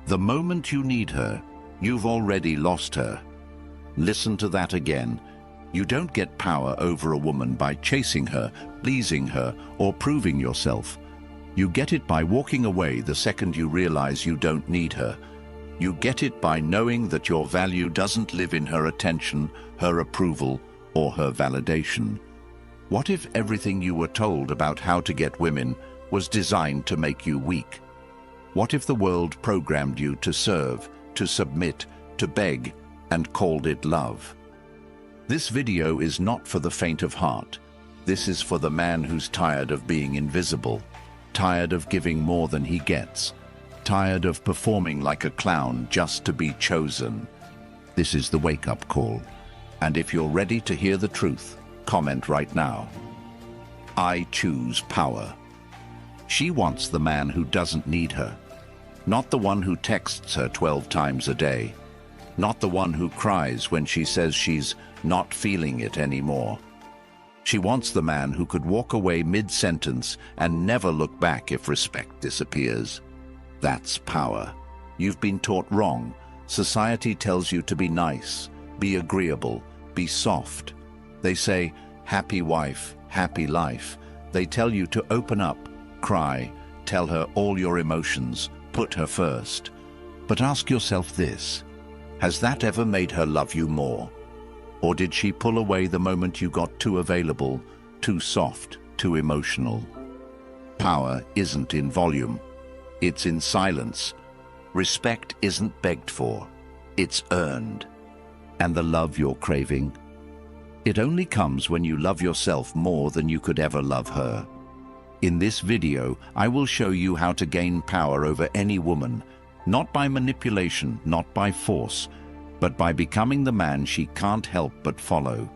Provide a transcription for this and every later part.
The moment you need her, you've already lost her. Listen to that again. You don't get power over a woman by chasing her, pleasing her, or proving yourself. You get it by walking away the second you realize you don't need her. You get it by knowing that your value doesn't live in her attention, her approval, or her validation. What if everything you were told about how to get women was designed to make you weak? What if the world programmed you to serve, to submit, to beg, and called it love? This video is not for the faint of heart. This is for the man who's tired of being invisible, tired of giving more than he gets, tired of performing like a clown just to be chosen. This is the wake-up call. And if you're ready to hear the truth, comment right now. I choose power. She wants the man who doesn't need her, not the one who texts her 12 times a day, not the one who cries when she says she's not feeling it anymore. She wants the man who could walk away mid-sentence and never look back if respect disappears. That's power. You've been taught wrong. Society tells you to be nice, be agreeable, be soft. They say, happy wife, happy life. They tell you to open up, cry, tell her all your emotions, put her first. But ask yourself this, has that ever made her love you more? Or did she pull away the moment you got too available, too soft, too emotional? Power isn't in volume. It's in silence. Respect isn't begged for. It's earned. And the love you're craving? It only comes when you love yourself more than you could ever love her. In this video, I will show you how to gain power over any woman, not by manipulation, not by force, but by becoming the man she can't help but follow.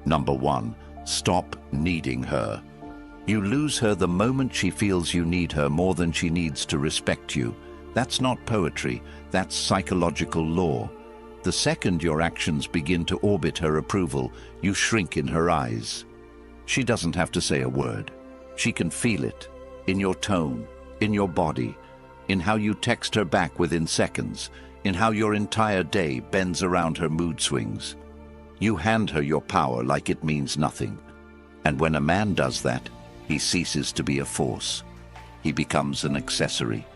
Number 1, stop needing her. You lose her the moment she feels you need her more than she needs to respect you. That's not poetry, that's psychological law. The second your actions begin to orbit her approval, you shrink in her eyes. She doesn't have to say a word. She can feel it, in your tone, in your body, in how you text her back within seconds, in how your entire day bends around her mood swings. You hand her your power like it means nothing. And when a man does that, he ceases to be a force. He becomes an accessory,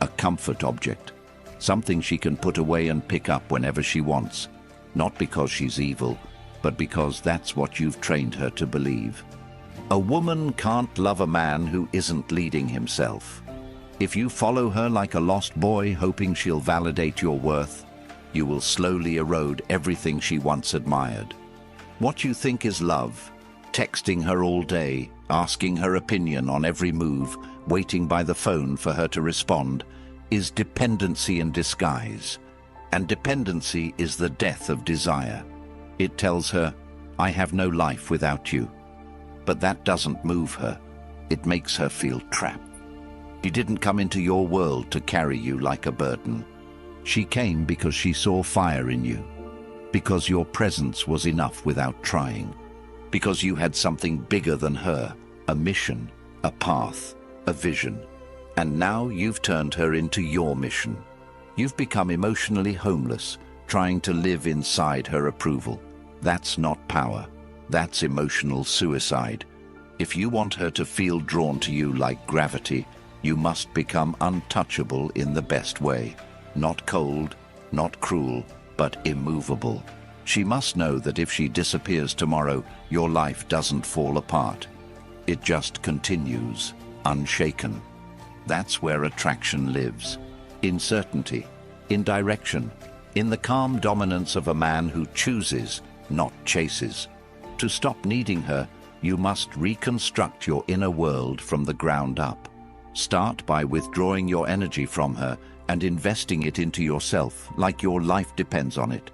a comfort object, something she can put away and pick up whenever she wants, not because she's evil, but because that's what you've trained her to believe. A woman can't love a man who isn't leading himself. If you follow her like a lost boy hoping she'll validate your worth, you will slowly erode everything she once admired. What you think is love, texting her all day, asking her opinion on every move, waiting by the phone for her to respond, is dependency in disguise. And dependency is the death of desire. It tells her, I have no life without you. But that doesn't move her. It makes her feel trapped. She didn't come into your world to carry you like a burden. She came because she saw fire in you, because your presence was enough without trying, because you had something bigger than her, a mission, a path, a vision. And now you've turned her into your mission. You've become emotionally homeless, trying to live inside her approval. That's not power. That's emotional suicide. If you want her to feel drawn to you like gravity, you must become untouchable in the best way. Not cold, not cruel, but immovable. She must know that if she disappears tomorrow, your life doesn't fall apart. It just continues, unshaken. That's where attraction lives. In certainty, in direction, in the calm dominance of a man who chooses, not chases. To stop needing her, you must reconstruct your inner world from the ground up. Start by withdrawing your energy from her and investing it into yourself like your life depends on it.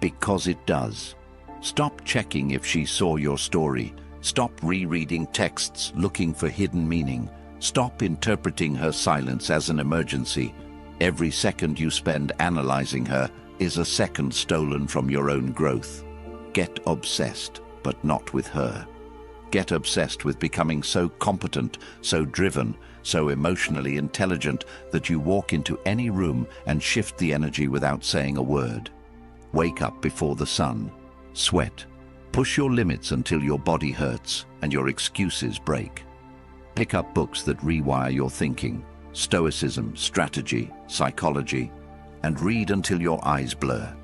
Because it does. Stop checking if she saw your story. Stop rereading texts looking for hidden meaning. Stop interpreting her silence as an emergency. Every second you spend analyzing her is a second stolen from your own growth. Get obsessed, but not with her. Get obsessed with becoming so competent, so driven, so emotionally intelligent that you walk into any room and shift the energy without saying a word. Wake up before the sun. Sweat. Push your limits until your body hurts and your excuses break. Pick up books that rewire your thinking, stoicism, strategy, psychology, and read until your eyes blur.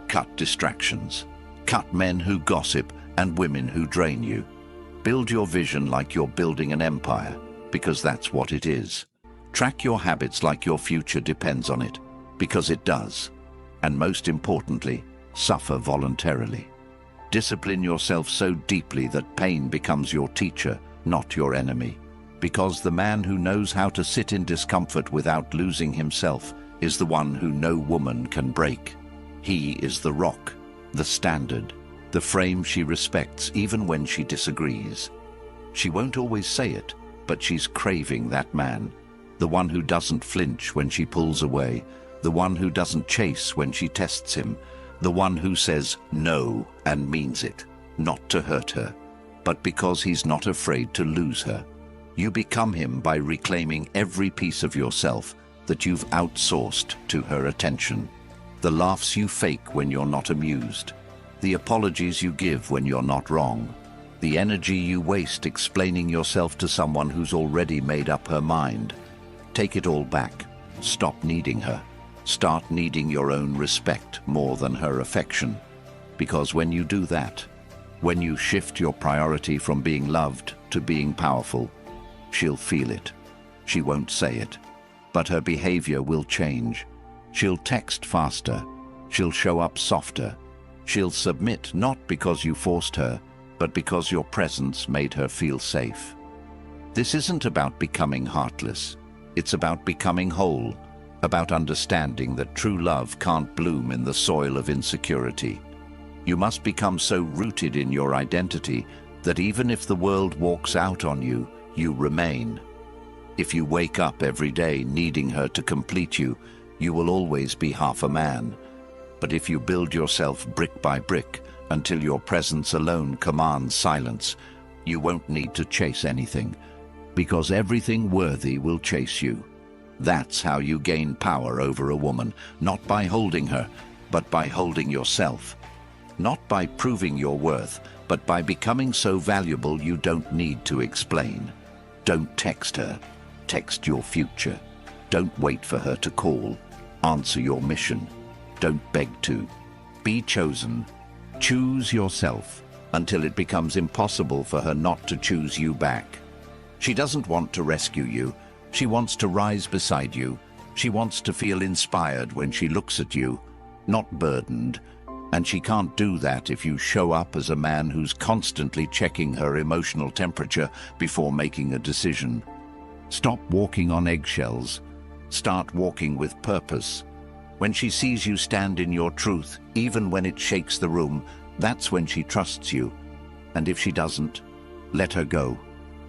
Cut distractions. Cut men who gossip and women who drain you. Build your vision like you're building an empire, because that's what it is. Track your habits like your future depends on it, because it does. And most importantly, suffer voluntarily. Discipline yourself so deeply that pain becomes your teacher, not your enemy. Because the man who knows how to sit in discomfort without losing himself is the one who no woman can break. He is the rock, the standard, the frame she respects even when she disagrees. She won't always say it, but she's craving that man. The one who doesn't flinch when she pulls away, the one who doesn't chase when she tests him, the one who says no and means it, not to hurt her, but because he's not afraid to lose her. You become him by reclaiming every piece of yourself that you've outsourced to her attention. The laughs you fake when you're not amused, the apologies you give when you're not wrong, the energy you waste explaining yourself to someone who's already made up her mind. Take it all back. Stop needing her. Start needing your own respect more than her affection. Because when you do that, when you shift your priority from being loved to being powerful, she'll feel it. She won't say it, but her behavior will change. She'll text faster. She'll show up softer. She'll submit not because you forced her, but because your presence made her feel safe. This isn't about becoming heartless. It's about becoming whole, about understanding that true love can't bloom in the soil of insecurity. You must become so rooted in your identity that even if the world walks out on you, you remain. If you wake up every day needing her to complete you, you will always be half a man. But if you build yourself brick by brick until your presence alone commands silence, you won't need to chase anything, because everything worthy will chase you. That's how you gain power over a woman, not by holding her, but by holding yourself. Not by proving your worth, but by becoming so valuable you don't need to explain. Don't text her. Text your future. Don't wait for her to call. Answer your mission. Don't beg to. Be chosen. Choose yourself until it becomes impossible for her not to choose you back. She doesn't want to rescue you. She wants to rise beside you. She wants to feel inspired when she looks at you, not burdened. And she can't do that if you show up as a man who's constantly checking her emotional temperature before making a decision. Stop walking on eggshells. Start walking with purpose. When she sees you stand in your truth, even when it shakes the room, that's when she trusts you. And if she doesn't, let her go.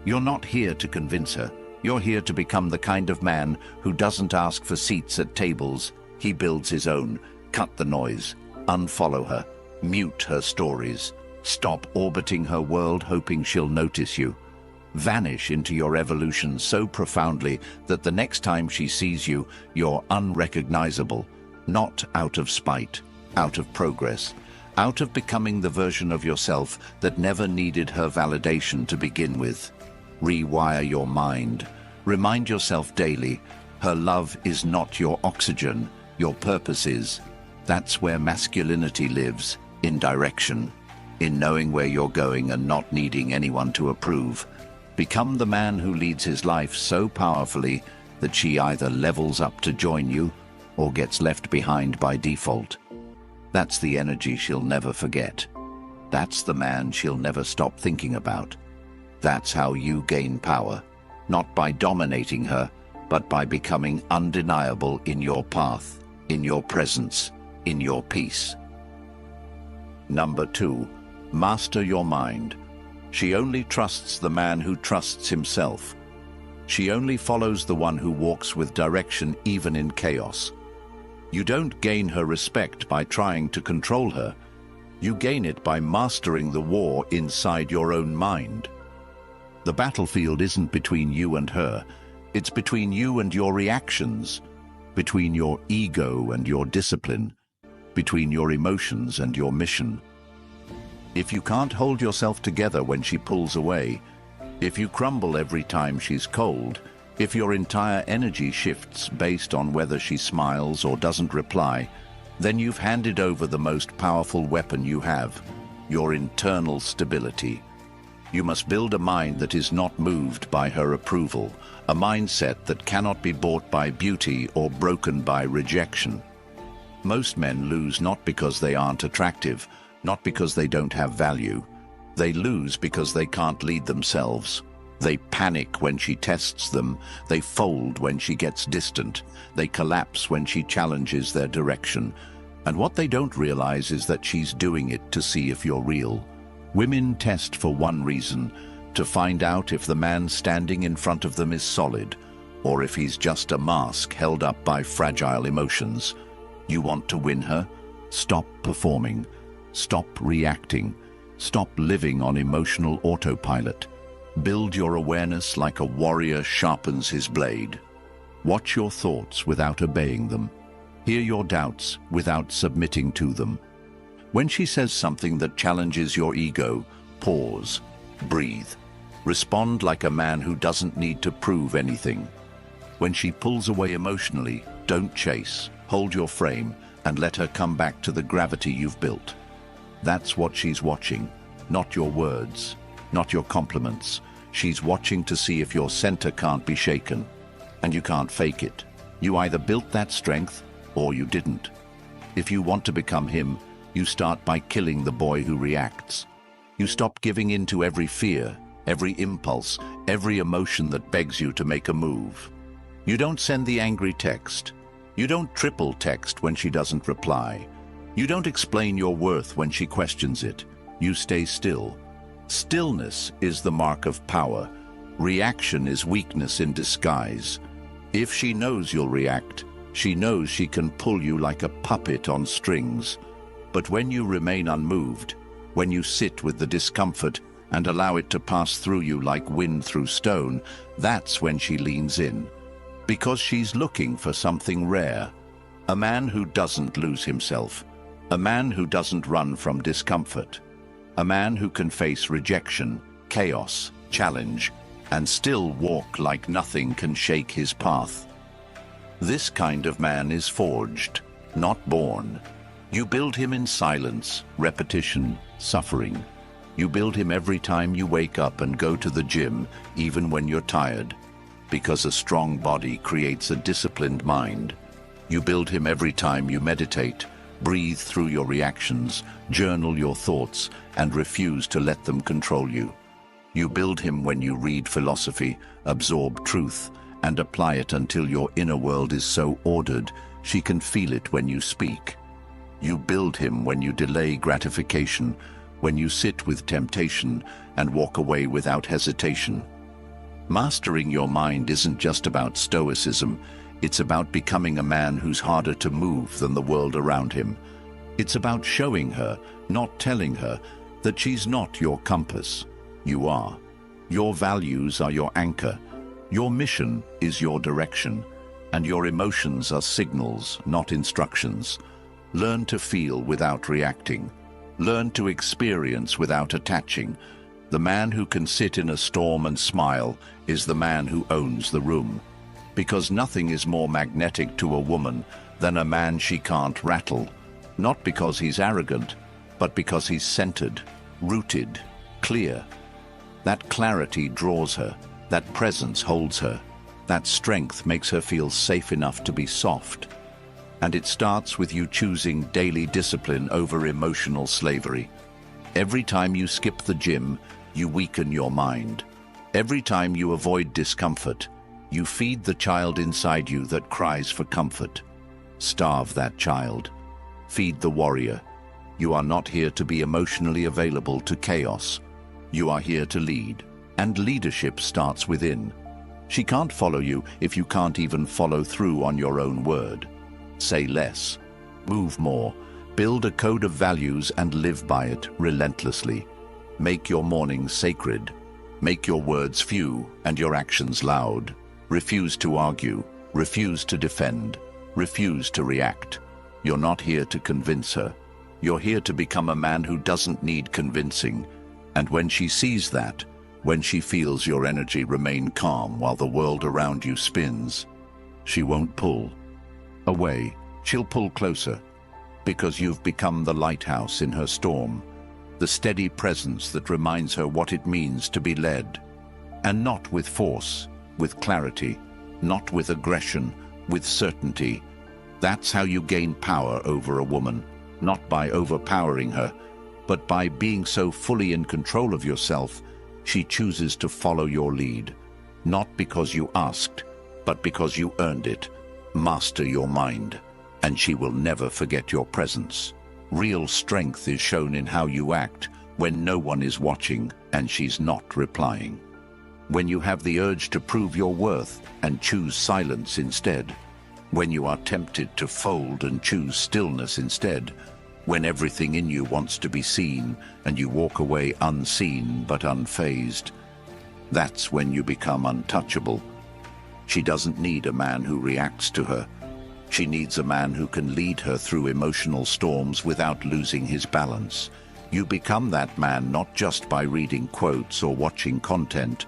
You're not here to convince her. You're here to become the kind of man who doesn't ask for seats at tables. He builds his own. Cut the noise. Unfollow her. Mute her stories. Stop orbiting her world hoping she'll notice you. Vanish into your evolution so profoundly that the next time she sees you, you're unrecognizable. Not out of spite, out of progress, out of becoming the version of yourself that never needed her validation to begin with. Rewire your mind. Remind yourself daily, her love is not your oxygen, your purpose is. That's where masculinity lives, in direction, in knowing where you're going and not needing anyone to approve. Become the man who leads his life so powerfully that she either levels up to join you or gets left behind by default. That's the energy she'll never forget. That's the man she'll never stop thinking about. That's how you gain power, not by dominating her, but by becoming undeniable in your path, in your presence, in your peace. Number 2, master your mind. She only trusts the man who trusts himself. She only follows the one who walks with direction even in chaos. You don't gain her respect by trying to control her. You gain it by mastering the war inside your own mind. The battlefield isn't between you and her. It's between you and your reactions, between your ego and your discipline, between your emotions and your mission. If you can't hold yourself together when she pulls away, if you crumble every time she's cold, if your entire energy shifts based on whether she smiles or doesn't reply, then you've handed over the most powerful weapon you have, your internal stability. You must build a mind that is not moved by her approval, a mindset that cannot be bought by beauty or broken by rejection. Most men lose not because they aren't attractive, not because they don't have value. They lose because they can't lead themselves. They panic when she tests them. They fold when she gets distant. They collapse when she challenges their direction. And what they don't realize is that she's doing it to see if you're real. Women test for one reason, to find out if the man standing in front of them is solid, or if he's just a mask held up by fragile emotions. You want to win her? Stop performing. Stop reacting. Stop living on emotional autopilot. Build your awareness like a warrior sharpens his blade. Watch your thoughts without obeying them. Hear your doubts without submitting to them. When she says something that challenges your ego, pause, breathe. Respond like a man who doesn't need to prove anything. When she pulls away emotionally, don't chase. Hold your frame and let her come back to the gravity you've built. That's what she's watching, not your words, not your compliments. She's watching to see if your center can't be shaken. And you can't fake it. You either built that strength or you didn't. If you want to become him, you start by killing the boy who reacts. You stop giving in to every fear, every impulse, every emotion that begs you to make a move. You don't send the angry text. You don't triple text when she doesn't reply. You don't explain your worth when she questions it. You stay still. Stillness is the mark of power. Reaction is weakness in disguise. If she knows you'll react, she knows she can pull you like a puppet on strings. But when you remain unmoved, when you sit with the discomfort and allow it to pass through you like wind through stone, that's when she leans in. Because she's looking for something rare. A man who doesn't lose himself. A man who doesn't run from discomfort. A man who can face rejection, chaos, challenge, and still walk like nothing can shake his path. This kind of man is forged, not born. You build him in silence, repetition, suffering. You build him every time you wake up and go to the gym, even when you're tired. Because a strong body creates a disciplined mind. You build him every time you meditate, breathe through your reactions, journal your thoughts, and refuse to let them control you. You build him when you read philosophy, absorb truth, and apply it until your inner world is so ordered she can feel it when you speak. You build him when you delay gratification, when you sit with temptation and walk away without hesitation. Mastering your mind isn't just about stoicism, it's about becoming a man who's harder to move than the world around him. It's about showing her, not telling her, that she's not your compass. You are. Your values are your anchor. Your mission is your direction. And your emotions are signals, not instructions. Learn to feel without reacting. Learn to experience without attaching. The man who can sit in a storm and smile is the man who owns the room. Because nothing is more magnetic to a woman than a man she can't rattle. Not because he's arrogant, but because he's centered, rooted, clear. That clarity draws her. That presence holds her. That strength makes her feel safe enough to be soft. And it starts with you choosing daily discipline over emotional slavery. Every time you skip the gym, you weaken your mind. Every time you avoid discomfort, you feed the child inside you that cries for comfort. Starve that child. Feed the warrior. You are not here to be emotionally available to chaos. You are here to lead. And leadership starts within. She can't follow you if you can't even follow through on your own word. Say less. Move more. Build a code of values and live by it relentlessly. Make your mornings sacred. Make your words few and your actions loud. Refuse to argue, refuse to defend, refuse to react. You're not here to convince her. You're here to become a man who doesn't need convincing. And when she sees that, when she feels your energy remain calm while the world around you spins, she won't pull away. She'll pull closer, because you've become the lighthouse in her storm, the steady presence that reminds her what it means to be led. And not with force, with clarity, not with aggression, with certainty. That's how you gain power over a woman, not by overpowering her, but by being so fully in control of yourself, she chooses to follow your lead, not because you asked, but because you earned it. Master your mind, and she will never forget your presence. Real strength is shown in how you act when no one is watching and she's not replying. When you have the urge to prove your worth and choose silence instead. When you are tempted to fold and choose stillness instead. When everything in you wants to be seen and you walk away unseen but unfazed. That's when you become untouchable. She doesn't need a man who reacts to her. She needs a man who can lead her through emotional storms without losing his balance. You become that man not just by reading quotes or watching content.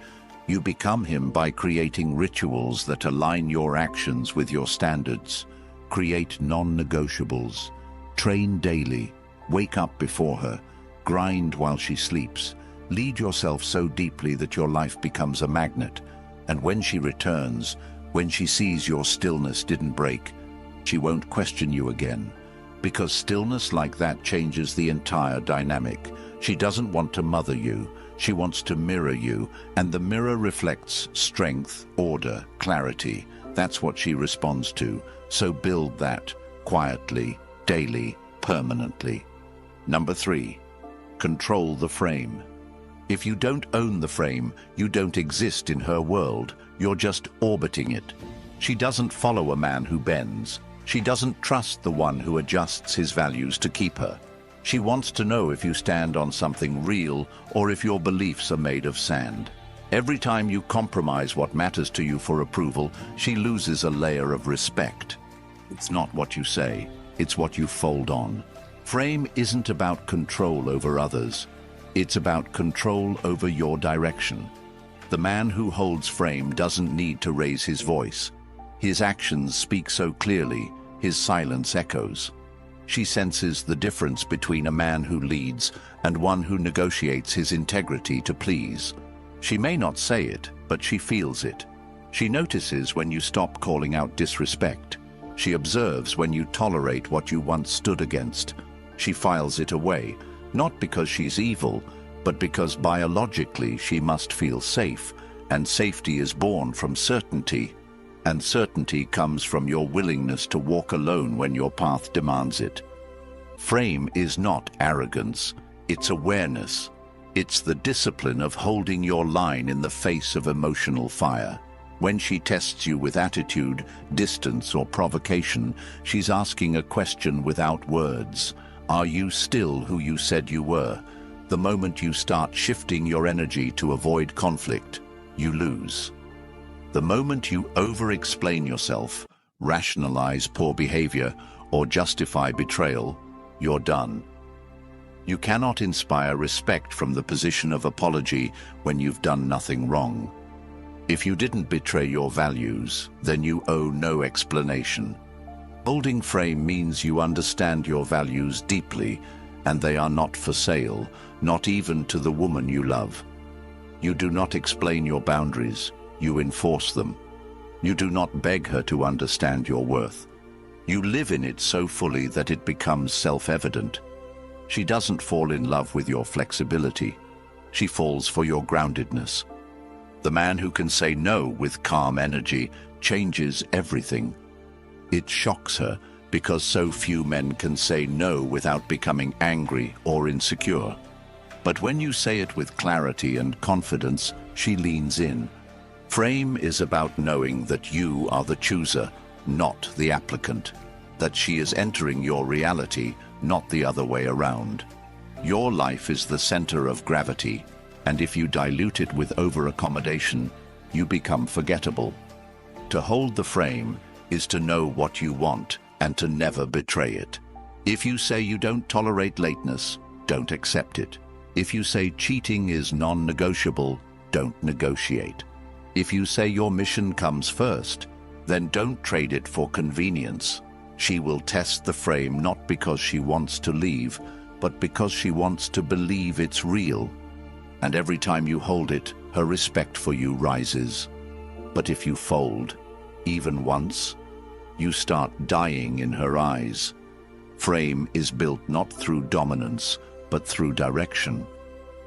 You become him by creating rituals that align your actions with your standards. Create non-negotiables. Train daily. Wake up before her. Grind while she sleeps. Lead yourself so deeply that your life becomes a magnet. And when she returns, when she sees your stillness didn't break, she won't question you again. Because stillness like that changes the entire dynamic. She doesn't want to mother you. She wants to mirror you, and the mirror reflects strength, order, clarity. That's what she responds to. So build that, quietly, daily, permanently. Number 3, control the frame. If you don't own the frame, you don't exist in her world. You're just orbiting it. She doesn't follow a man who bends. She doesn't trust the one who adjusts his values to keep her. She wants to know if you stand on something real or if your beliefs are made of sand. Every time you compromise what matters to you for approval, she loses a layer of respect. It's not what you say, it's what you fold on. Frame isn't about control over others. It's about control over your direction. The man who holds frame doesn't need to raise his voice. His actions speak so clearly, his silence echoes. She senses the difference between a man who leads and one who negotiates his integrity to please. She may not say it, but she feels it. She notices when you stop calling out disrespect. She observes when you tolerate what you once stood against. She files it away, not because she's evil, but because biologically she must feel safe, and safety is born from certainty. And certainty comes from your willingness to walk alone when your path demands it. Frame is not arrogance, it's awareness. It's the discipline of holding your line in the face of emotional fire. When she tests you with attitude, distance, or provocation, she's asking a question without words. Are you still who you said you were? The moment you start shifting your energy to avoid conflict, you lose. The moment you over-explain yourself, rationalize poor behavior, or justify betrayal, you're done. You cannot inspire respect from the position of apology when you've done nothing wrong. If you didn't betray your values, then you owe no explanation. Holding frame means you understand your values deeply, and they are not for sale, not even to the woman you love. You do not explain your boundaries, you enforce them. You do not beg her to understand your worth. You live in it so fully that it becomes self-evident. She doesn't fall in love with your flexibility. She falls for your groundedness. The man who can say no with calm energy changes everything. It shocks her because so few men can say no without becoming angry or insecure. But when you say it with clarity and confidence, she leans in. Frame is about knowing that you are the chooser, not the applicant. That she is entering your reality, not the other way around. Your life is the center of gravity, and if you dilute it with over-accommodation, you become forgettable. To hold the frame is to know what you want and to never betray it. If you say you don't tolerate lateness, don't accept it. If you say cheating is non-negotiable, don't negotiate. If you say your mission comes first, then don't trade it for convenience. She will test the frame not because she wants to leave, but because she wants to believe it's real. And every time you hold it, her respect for you rises. But if you fold, even once, you start dying in her eyes. Frame is built not through dominance, but through direction.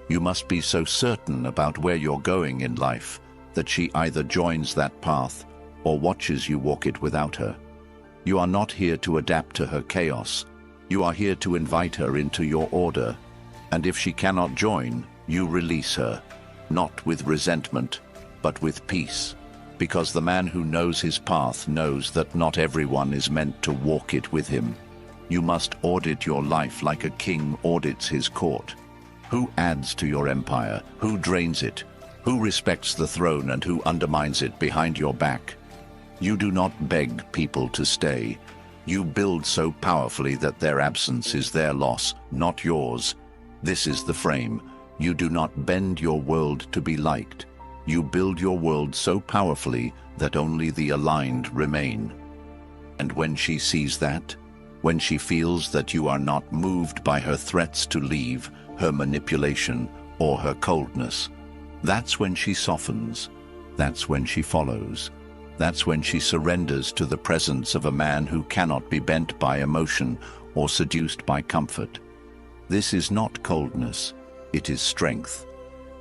You must be so certain about where you're going in life that she either joins that path or watches you walk it without her. You are not here to adapt to her chaos. You are here to invite her into your order. And if she cannot join, you release her, not with resentment, but with peace. Because the man who knows his path knows that not everyone is meant to walk it with him. You must audit your life like a king audits his court. Who adds to your empire? Who drains it? Who respects the throne and who undermines it behind your back? You do not beg people to stay. You build so powerfully that their absence is their loss, not yours. This is the frame. You do not bend your world to be liked. You build your world so powerfully that only the aligned remain. And when she sees that, when she feels that you are not moved by her threats to leave, her manipulation, or her coldness, that's when she softens. That's when she follows. That's when she surrenders to the presence of a man who cannot be bent by emotion or seduced by comfort. This is not coldness, it is strength.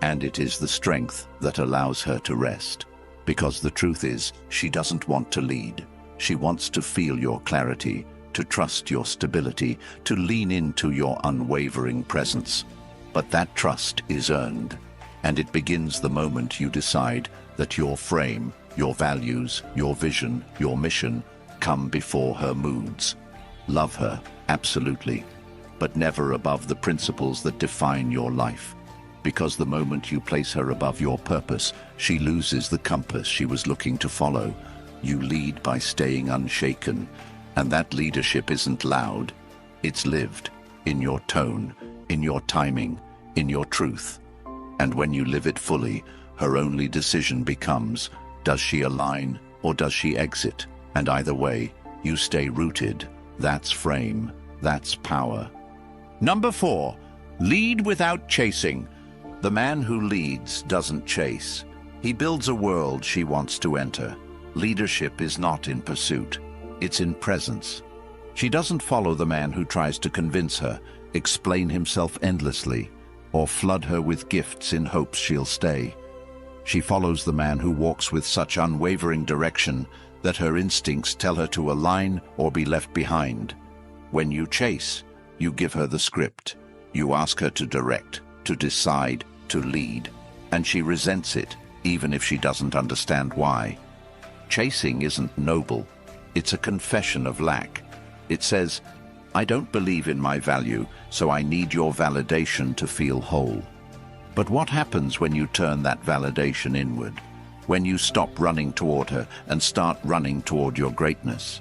And it is the strength that allows her to rest. Because the truth is, she doesn't want to lead. She wants to feel your clarity, to trust your stability, to lean into your unwavering presence. But that trust is earned, and it begins the moment you decide that your frame, your values, your vision, your mission come before her moods. Love her, absolutely, but never above the principles that define your life. Because the moment you place her above your purpose, she loses the compass she was looking to follow. You lead by staying unshaken, and that leadership isn't loud. It's lived, in your tone, in your timing, in your truth. And when you live it fully, her only decision becomes, does she align or does she exit? And either way, you stay rooted. That's frame, that's power. Number 4, lead without chasing. The man who leads doesn't chase. He builds a world she wants to enter. Leadership is not in pursuit. It's in presence. She doesn't follow the man who tries to convince her, explain himself endlessly, or flood her with gifts in hopes she'll stay. She follows the man who walks with such unwavering direction that her instincts tell her to align or be left behind. When you chase, you give her the script. You ask her to direct, to decide, to lead, and she resents it, even if she doesn't understand why. Chasing isn't noble. It's a confession of lack. It says, I don't believe in my value, so I need your validation to feel whole. But what happens when you turn that validation inward? When you stop running toward her and start running toward your greatness?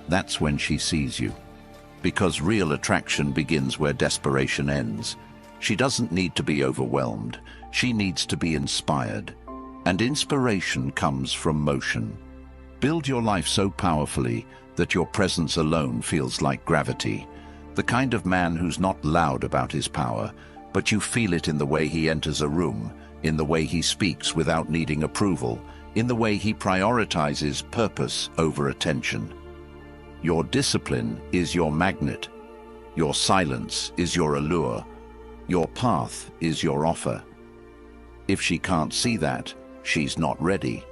That's when she sees you. Because real attraction begins where desperation ends. She doesn't need to be overwhelmed. She needs to be inspired. And inspiration comes from motion. Build your life so powerfully that your presence alone feels like gravity. The kind of man who's not loud about his power, but you feel it in the way he enters a room, in the way he speaks without needing approval, in the way he prioritizes purpose over attention. Your discipline is your magnet. Your silence is your allure. Your path is your offer. If she can't see that, she's not ready.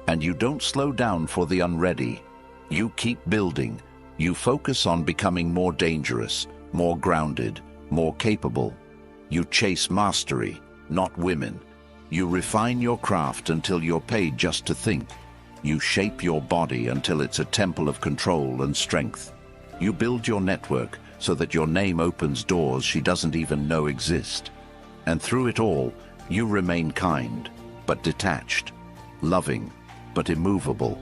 And you don't slow down for the unready. You keep building. You focus on becoming more dangerous, more grounded, more capable. You chase mastery, not women. You refine your craft until you're paid just to think. You shape your body until it's a temple of control and strength. You build your network so that your name opens doors she doesn't even know exist. And through it all, you remain kind, but detached, loving, but immovable.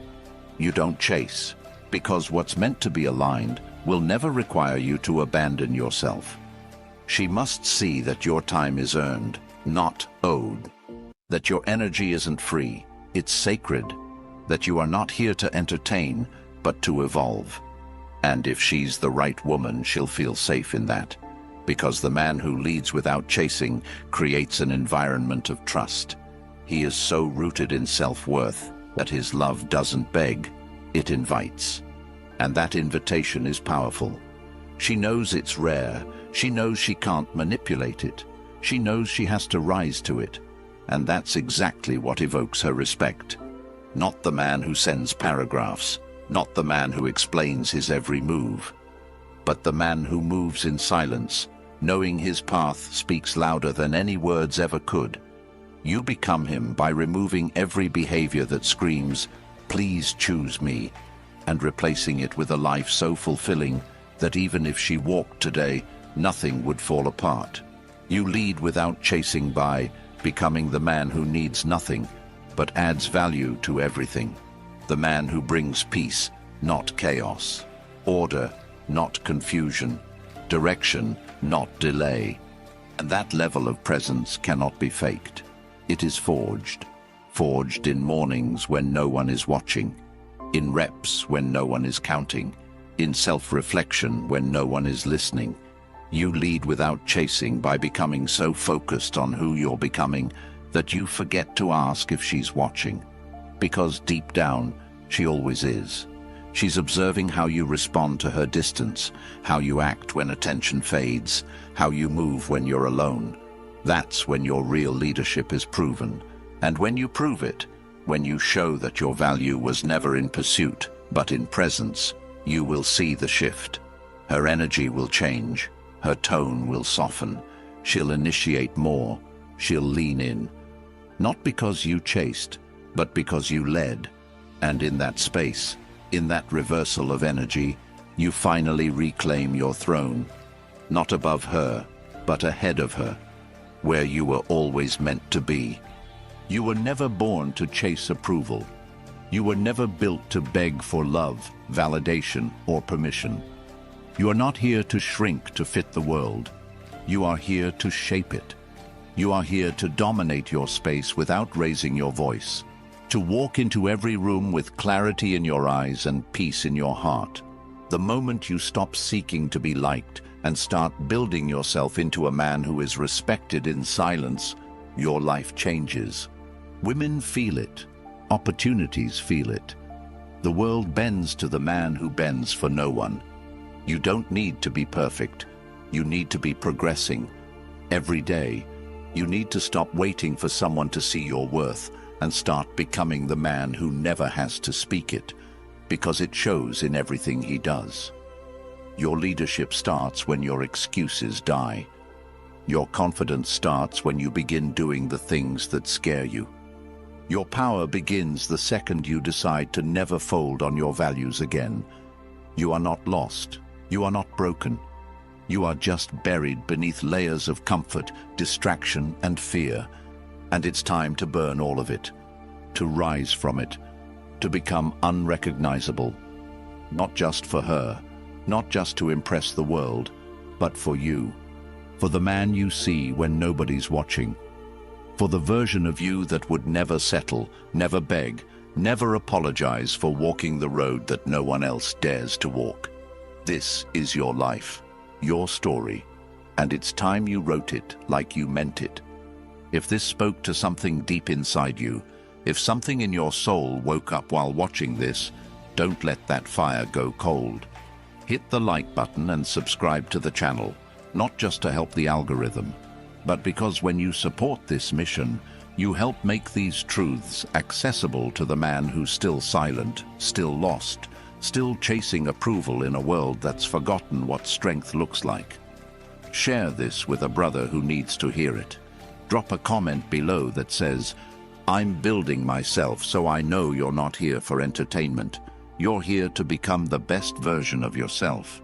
You don't chase, because what's meant to be aligned will never require you to abandon yourself. She must see that your time is earned, not owed. That your energy isn't free, it's sacred. That you are not here to entertain, but to evolve. And if she's the right woman, she'll feel safe in that. Because the man who leads without chasing creates an environment of trust. He is so rooted in self-worth that his love doesn't beg, it invites. And that invitation is powerful. She knows it's rare. She knows she can't manipulate it. She knows she has to rise to it. And that's exactly what evokes her respect. Not the man who sends paragraphs, not the man who explains his every move, but the man who moves in silence, knowing his path speaks louder than any words ever could. You become him by removing every behavior that screams, "Please choose me," and replacing it with a life so fulfilling that even if she walked today, nothing would fall apart. You lead without chasing by, becoming the man who needs nothing, but adds value to everything. The man who brings peace, not chaos. Order, not confusion. Direction, not delay. And that level of presence cannot be faked. It is forged. Forged in mornings when no one is watching. In reps when no one is counting. In self-reflection when no one is listening. You lead without chasing by becoming so focused on who you're becoming that you forget to ask if she's watching. Because deep down, she always is. She's observing how you respond to her distance, how you act when attention fades, how you move when you're alone. That's when your real leadership is proven. And when you prove it, when you show that your value was never in pursuit, but in presence, you will see the shift. Her energy will change. Her tone will soften. She'll initiate more. She'll lean in. Not because you chased, but because you led. And in that space, in that reversal of energy, you finally reclaim your throne. Not above her, but ahead of her, where you were always meant to be. You were never born to chase approval. You were never built to beg for love, validation, or permission. You are not here to shrink to fit the world. You are here to shape it. You are here to dominate your space without raising your voice. To walk into every room with clarity in your eyes and peace in your heart. The moment you stop seeking to be liked and start building yourself into a man who is respected in silence, your life changes. Women feel it. Opportunities feel it. The world bends to the man who bends for no one. You don't need to be perfect. You need to be progressing. Every day, you need to stop waiting for someone to see your worth and start becoming the man who never has to speak it, because it shows in everything he does. Your leadership starts when your excuses die. Your confidence starts when you begin doing the things that scare you. Your power begins the second you decide to never fold on your values again. You are not lost. You are not broken. You are just buried beneath layers of comfort, distraction, and fear. And it's time to burn all of it, to rise from it, to become unrecognizable. Not just for her, not just to impress the world, but for you. For the man you see when nobody's watching. For the version of you that would never settle, never beg, never apologize for walking the road that no one else dares to walk. This is your life, your story, and it's time you wrote it like you meant it. If this spoke to something deep inside you, if something in your soul woke up while watching this, don't let that fire go cold. Hit the like button and subscribe to the channel, not just to help the algorithm, but because when you support this mission, you help make these truths accessible to the man who's still silent, still lost, still chasing approval in a world that's forgotten what strength looks like. Share this with a brother who needs to hear it. Drop a comment below that says, "I'm building myself so I know you're not here for entertainment. You're here to become the best version of yourself."